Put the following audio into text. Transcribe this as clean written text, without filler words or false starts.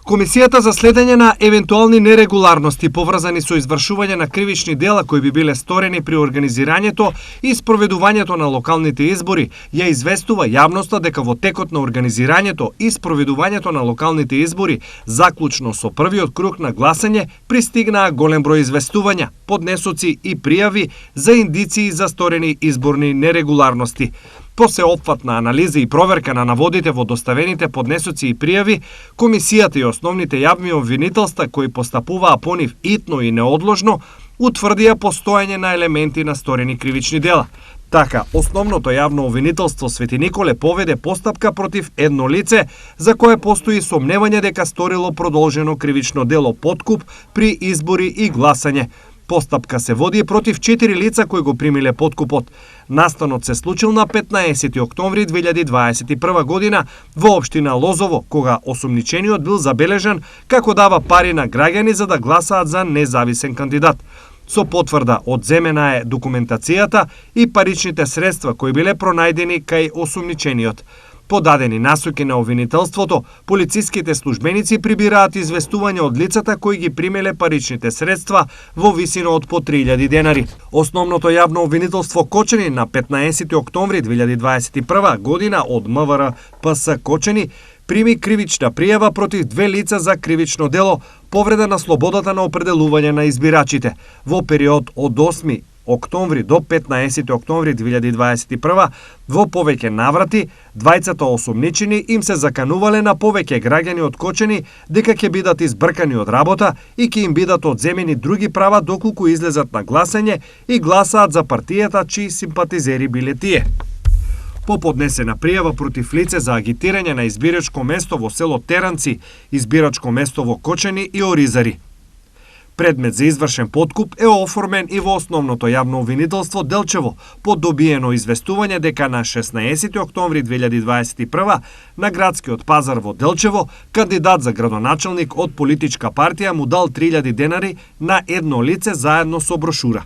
Комисијата за следење на евентуални нерегуларности поврзани со извршување на кривични дела кои би биле сторени при организирањето и спроведувањето на локалните избори ја известува јавноста дека во текот на организирањето и спроведувањето на локалните избори, заклучно со првиот круг на гласање, пристигнаа голем број известувања, поднесоци и пријави за индиции за сторени изборни нерегуларности. По сеопфатна анализа и проверка на наводите во доставените поднесоци и пријави, комисијата и основните јавни обвинителства кои постапуваа по нив итно и неодложно, утврдија постоење на елементи на сторени кривични дела. Така, основното јавно обвинителство Свети Николе поведе постапка против едно лице за кое постои сомневање дека сторило продолжено кривично дело подкуп при избори и гласање. Постапка се води против 4 лица кои го примиле подкупот. Настанот се случил на 15 октомври 2021 година во општина Лозово, кога осумничениот бил забележан како дава пари на граѓани за да гласаат за независен кандидат. Со потврда одземена е документацијата и паричните средства кои биле пронајдени кај осумничениот. По дадени насоки на обвинителството, полициските службеници прибираат известување од лицата кои ги примеле паричните средства во висина од по 3000 денари. Основното јавно обвинителство Кочани на 15 октомври 2021 година од МВР ПС Кочани прими кривична пријава против 2 лица за кривично дело повреда на слободата на определување на избирачите. Во период од 8 октомври до 15 октомври 2021 во повеќе наврати, двајцата осумничени им се заканувале на повеќе граѓани од Кочани дека ќе бидат избркани од работа и ќе им бидат одземени други права доколку излезат на гласање и гласаат за партијата чии симпатизери биле тие. По поднесена пријава против лице за агитирање на избирачко место во село Теранци, избирачко место во Кочани и Оризари. Предмет за извршен подкуп е оформен и во основното јавно обвинителство Делчево, по добиено известување дека на 16 октомври 2021 на градскиот пазар во Делчево кандидат за градоначалник од политичка партија му дал 3000 денари на едно лице заедно со брошура.